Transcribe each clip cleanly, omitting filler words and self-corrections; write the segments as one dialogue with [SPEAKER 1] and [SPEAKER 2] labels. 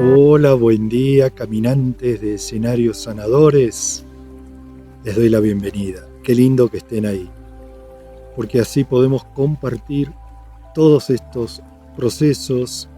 [SPEAKER 1] Hola, buen día, caminantes de escenarios sanadores. Les doy la bienvenida. Qué lindo que estén ahí, porque así podemos compartir todos estos procesos,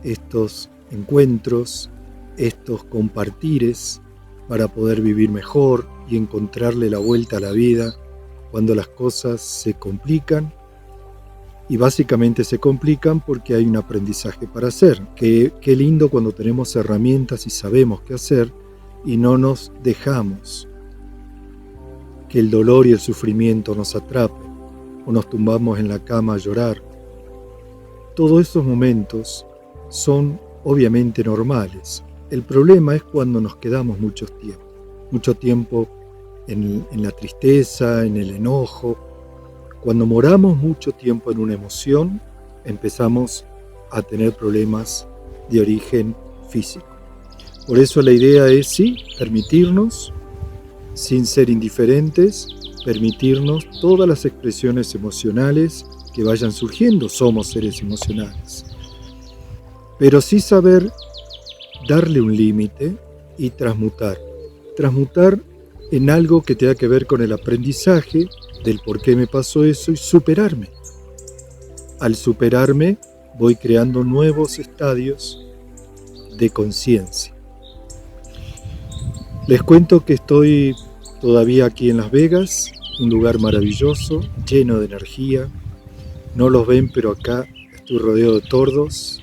[SPEAKER 1] estos encuentros, estos compartires para poder vivir mejor y encontrarle la vuelta a la vida cuando las cosas se complican. Y básicamente se complican porque hay un aprendizaje para hacer. Qué lindo cuando tenemos herramientas y sabemos qué hacer y no nos dejamos que el dolor y el sufrimiento nos atrapen o nos tumbamos en la cama a llorar. Todos esos momentos son obviamente normales. El problema es cuando nos quedamos mucho tiempo en la tristeza, en el enojo. Cuando moramos mucho tiempo en una emoción, empezamos a tener problemas de origen físico. Por eso la idea es, sí, permitirnos, sin ser indiferentes, permitirnos todas las expresiones emocionales que vayan surgiendo. Somos seres emocionales. Pero sí saber darle un límite y transmutar. Transmutar en algo que tenga que ver con el aprendizaje del por qué me pasó eso y superarme. Al superarme voy creando nuevos estadios de conciencia. Les cuento que estoy todavía aquí en Las Vegas, un lugar maravilloso, lleno de energía. No los ven, pero acá estoy rodeado de tordos,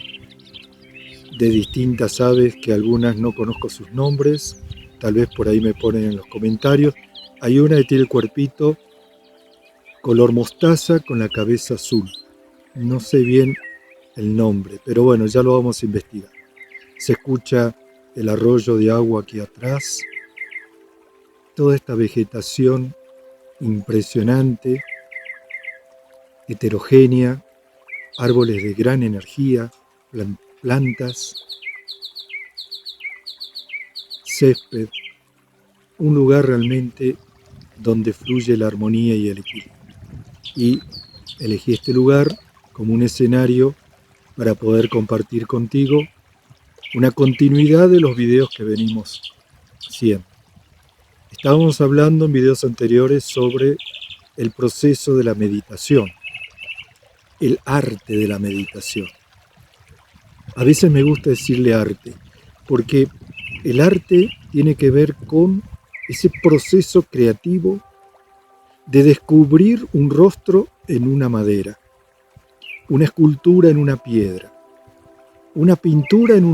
[SPEAKER 1] de distintas aves que algunas no conozco sus nombres, tal vez por ahí me ponen en los comentarios. Hay una que tiene el cuerpito color mostaza con la cabeza azul. No sé bien el nombre, pero bueno, ya lo vamos a investigar. Se escucha el arroyo de agua aquí atrás. Toda esta vegetación impresionante, heterogénea, árboles de gran energía, plantas, césped, un lugar realmente donde fluye la armonía y el equilibrio. Y elegí este lugar como un escenario para poder compartir contigo una continuidad de los videos que venimos haciendo. Estábamos hablando en videos anteriores sobre el proceso de la meditación, el arte de la meditación. A veces me gusta decirle arte, porque el arte tiene que ver con ese proceso creativo de descubrir un rostro en una madera, una escultura en una piedra, una pintura en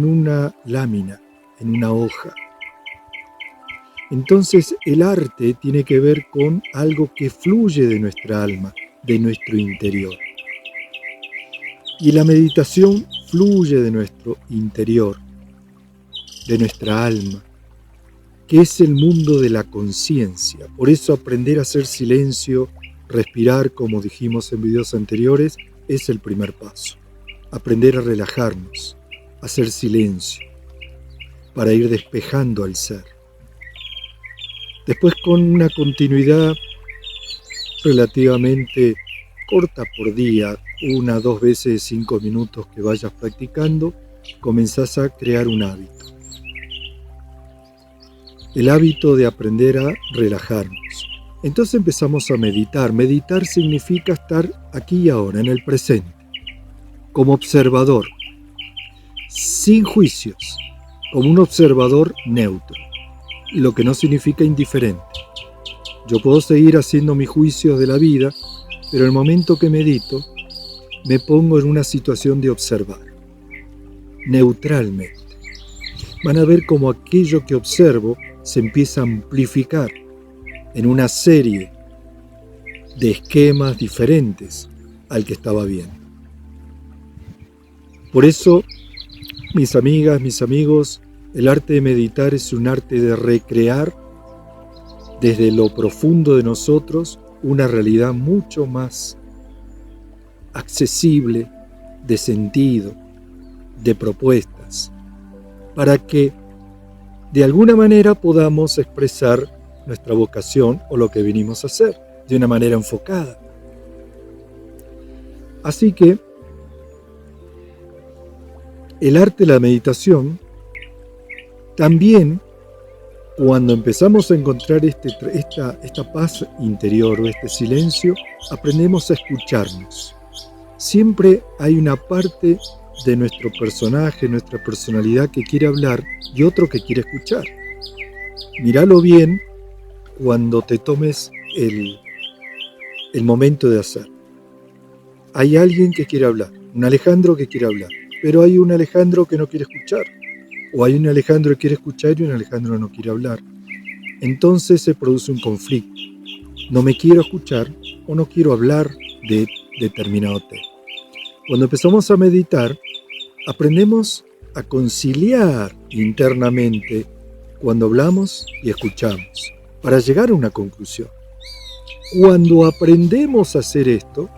[SPEAKER 1] una lámina, en una hoja. Entonces el arte tiene que ver con algo que fluye de nuestra alma, de nuestro interior. Y la meditación fluye de nuestro interior, de nuestra alma, que es el mundo de la conciencia. Por eso aprender a hacer silencio, respirar, como dijimos en videos anteriores, es el primer paso. Aprender a relajarnos, a hacer silencio, para ir despejando al ser. Después, con una continuidad relativamente corta por día, 1 o 2 veces de 5 minutos que vayas practicando, comenzás a crear un hábito. El hábito de aprender a relajarnos. Entonces empezamos a meditar. Meditar significa estar aquí y ahora, en el presente, como observador, sin juicios, como un observador neutro, lo que no significa indiferente. Yo puedo seguir haciendo mis juicios de la vida, pero en el momento que medito, me pongo en una situación de observar, neutralmente. Van a ver cómo aquello que observo se empieza a amplificar en una serie de esquemas diferentes al que estaba viendo. Por eso, mis amigas, mis amigos, el arte de meditar es un arte de recrear desde lo profundo de nosotros una realidad mucho más accesible, de sentido, de propuestas, para que de alguna manera podamos expresar nuestra vocación o lo que vinimos a hacer, de una manera enfocada. Así que El arte de la meditación también, cuando empezamos a encontrar esta paz interior o este silencio, aprendemos a escucharnos. Siempre hay una parte de nuestro personaje, nuestra personalidad que quiere hablar y otro que quiere escuchar. Míralo bien cuando te tomes el momento de hacer. Hay alguien que quiere hablar, un Alejandro que quiere hablar, pero hay un Alejandro que no quiere escuchar, o hay un Alejandro que quiere escuchar y un Alejandro no quiere hablar. Entonces se produce un conflicto. No me quiero escuchar o no quiero hablar de determinado tema. Cuando empezamos a meditar, aprendemos a conciliar internamente cuando hablamos y escuchamos, para llegar a una conclusión. Cuando aprendemos a hacer esto,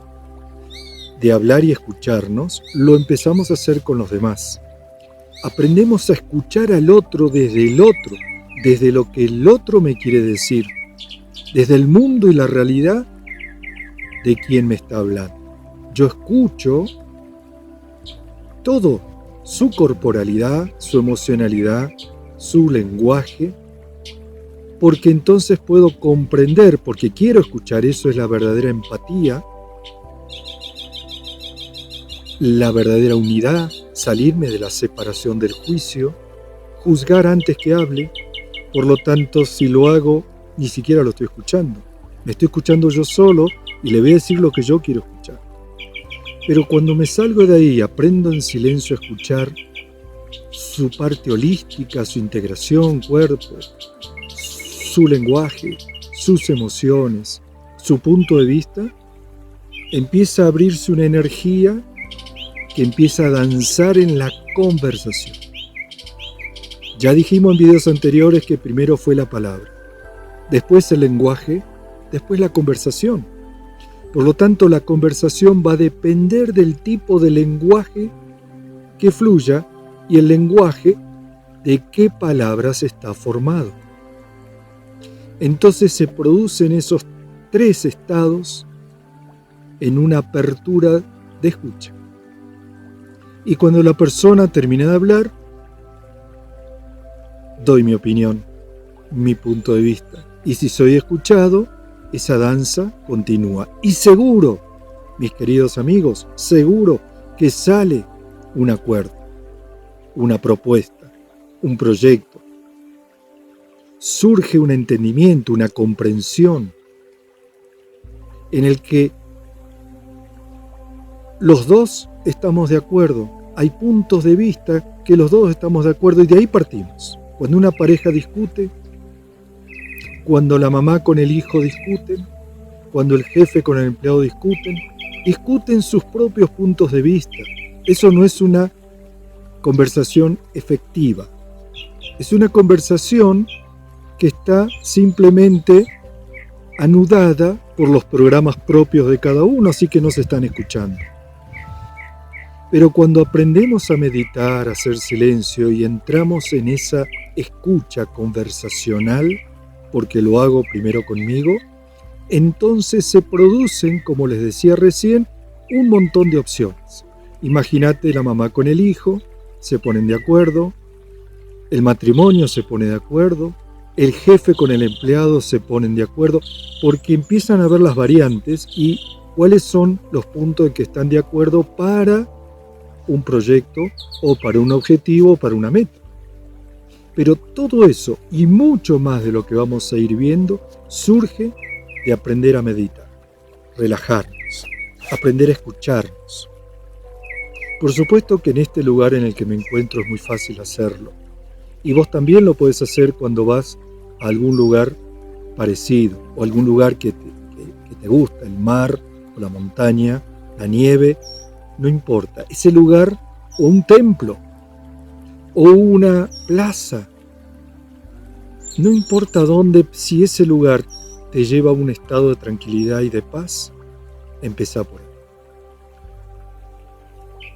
[SPEAKER 1] de hablar y escucharnos, lo empezamos a hacer con los demás. Aprendemos a escuchar al otro, desde lo que el otro me quiere decir, desde el mundo y la realidad de quien me está hablando. Yo escucho todo, su corporalidad, su emocionalidad, su lenguaje, porque entonces puedo comprender, porque quiero escuchar, eso es la verdadera empatía, la verdadera unidad, salirme de la separación del juicio, juzgar antes que hable. Por lo tanto, si lo hago, ni siquiera lo estoy escuchando. Me estoy escuchando yo solo y le voy a decir lo que yo quiero escuchar. Pero cuando me salgo de ahí, aprendo en silencio a escuchar su parte holística, su integración, cuerpo, su lenguaje, sus emociones, su punto de vista, empieza a abrirse una energía que empieza a danzar en la conversación. Ya dijimos en videos anteriores que primero fue la palabra, después el lenguaje, después la conversación. Por lo tanto, la conversación va a depender del tipo de lenguaje que fluya y el lenguaje de qué palabras está formado. Entonces se producen esos 3 estados en una apertura de escucha. Y cuando la persona termina de hablar, doy mi opinión, mi punto de vista. Y si soy escuchado, esa danza continúa. Y seguro, mis queridos amigos, seguro que sale un acuerdo, una propuesta, un proyecto. Surge un entendimiento, una comprensión en el que los dos estamos de acuerdo. Hay puntos de vista que los dos estamos de acuerdo y de ahí partimos. Cuando una pareja discute, cuando la mamá con el hijo discuten, cuando el jefe con el empleado discuten sus propios puntos de vista. Eso no es una conversación efectiva. Es una conversación que está simplemente anudada por los programas propios de cada uno, así que no se están escuchando. Pero cuando aprendemos a meditar, a hacer silencio y entramos en esa escucha conversacional, porque lo hago primero conmigo, entonces se producen, como les decía recién, un montón de opciones. Imagínate la mamá con el hijo, se ponen de acuerdo, el matrimonio se pone de acuerdo, el jefe con el empleado se ponen de acuerdo, porque empiezan a ver las variantes y cuáles son los puntos en que están de acuerdo para un proyecto o para un objetivo o para una meta. Pero todo eso y mucho más de lo que vamos a ir viendo surge de aprender a meditar, relajarnos, aprender a escucharnos. Por supuesto que en este lugar en el que me encuentro es muy fácil hacerlo. Y vos también lo podés hacer cuando vas a algún lugar parecido o algún lugar que te gusta, el mar o la montaña, la nieve, no importa. Ese lugar o un templo o una plaza, no importa dónde, si ese lugar te lleva a un estado de tranquilidad y de paz, empezá por ahí.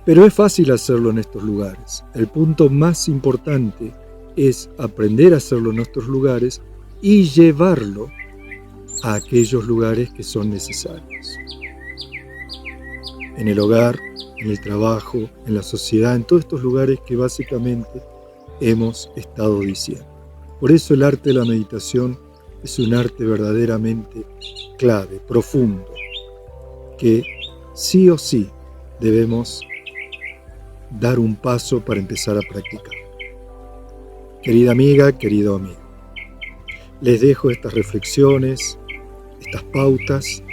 [SPEAKER 1] Pero es fácil hacerlo en estos lugares. El punto más importante es aprender a hacerlo en nuestros lugares y llevarlo a aquellos lugares que son necesarios. En el hogar, en el trabajo, en la sociedad, en todos estos lugares que básicamente hemos estado diciendo. Por eso el arte de la meditación es un arte verdaderamente clave, profundo, que sí o sí debemos dar un paso para empezar a practicar. Querida amiga, querido amigo, les dejo estas reflexiones, estas pautas,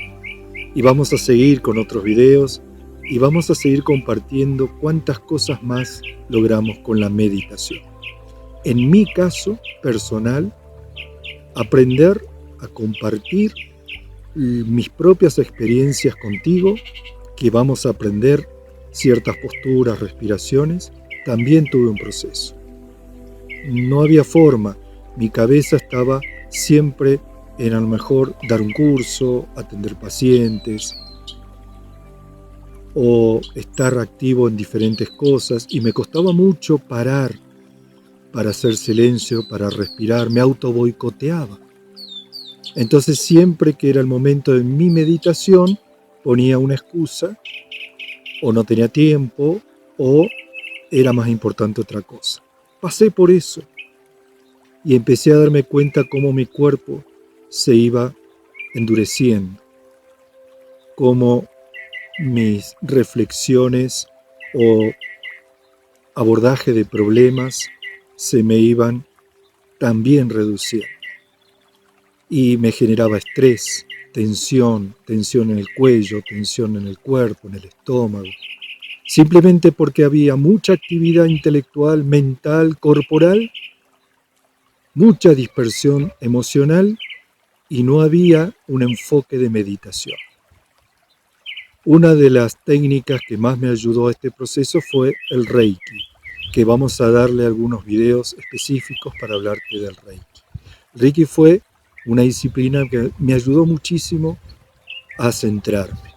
[SPEAKER 1] y vamos a seguir con otros videos y vamos a seguir compartiendo cuántas cosas más logramos con la meditación. En mi caso personal, aprender a compartir mis propias experiencias contigo, que vamos a aprender ciertas posturas, respiraciones, también tuve un proceso. No había forma, mi cabeza estaba siempre en a lo mejor dar un curso, atender pacientes o estar activo en diferentes cosas, y me costaba mucho parar para hacer silencio, para respirar, me auto boicoteaba. Entonces siempre que era el momento de mi meditación ponía una excusa, o no tenía tiempo, o era más importante otra cosa. Pasé por eso y empecé a darme cuenta cómo mi cuerpo se iba endureciendo, cómo mis reflexiones o abordaje de problemas se me iban también reduciendo. Y me generaba estrés, tensión en el cuello, tensión en el cuerpo, en el estómago. Simplemente porque había mucha actividad intelectual, mental, corporal, mucha dispersión emocional y no había un enfoque de meditación. Una de las técnicas que más me ayudó a este proceso fue el Reiki, que vamos a darle algunos videos específicos para hablarte del Reiki. El Reiki fue una disciplina que me ayudó muchísimo a centrarme.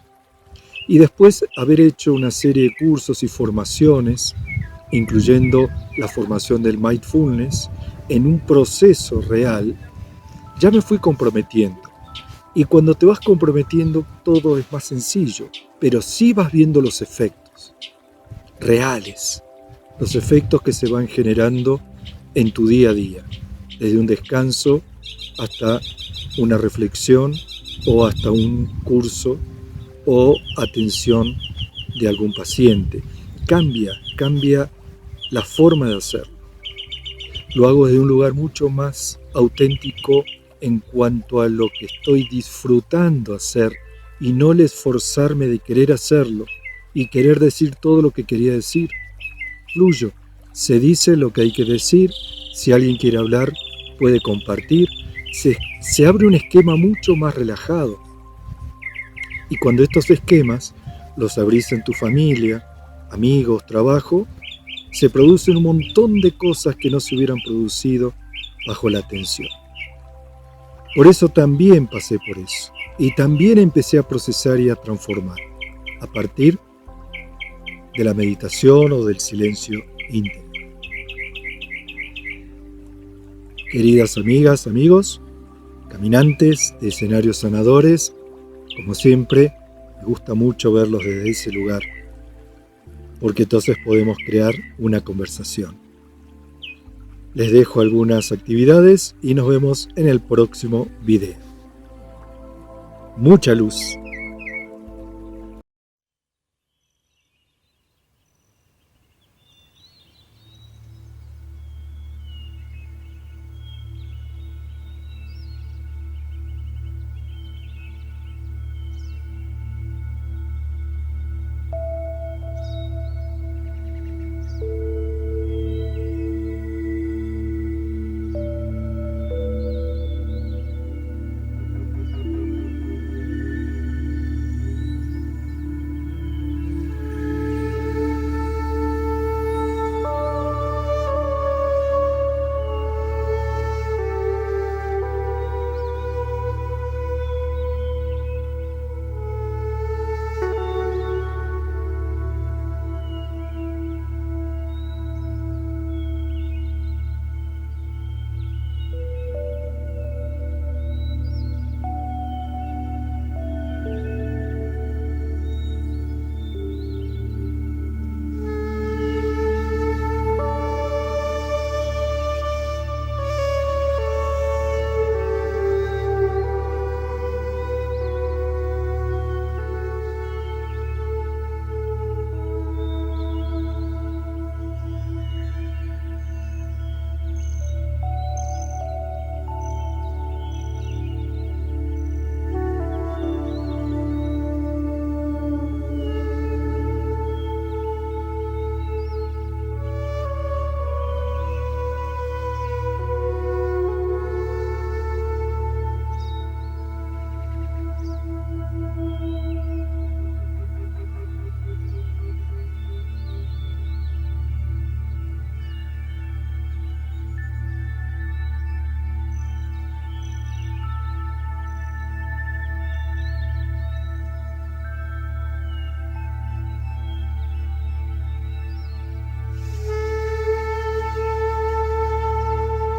[SPEAKER 1] Y después haber hecho una serie de cursos y formaciones, incluyendo la formación del mindfulness, en un proceso real, ya me fui comprometiendo. Y cuando te vas comprometiendo, todo es más sencillo, pero sí vas viendo los efectos reales, los efectos que se van generando en tu día a día, desde un descanso hasta una reflexión o hasta un curso o atención de algún paciente. Cambia la forma de hacerlo. Lo hago desde un lugar mucho más auténtico en cuanto a lo que estoy disfrutando hacer y no el esforzarme de querer hacerlo y querer decir todo lo que quería decir. Fluyo, se dice lo que hay que decir, si alguien quiere hablar puede compartir, se abre un esquema mucho más relajado. Y cuando estos esquemas los abrís en tu familia, amigos, trabajo, se producen un montón de cosas que no se hubieran producido bajo la tensión. Por eso también pasé por eso. Y también empecé a procesar y a transformar a partir de la meditación o del silencio íntimo. Queridas amigas, amigos, caminantes de escenarios sanadores, como siempre, me gusta mucho verlos desde ese lugar, porque entonces podemos crear una conversación. Les dejo algunas actividades y nos vemos en el próximo video. Mucha luz.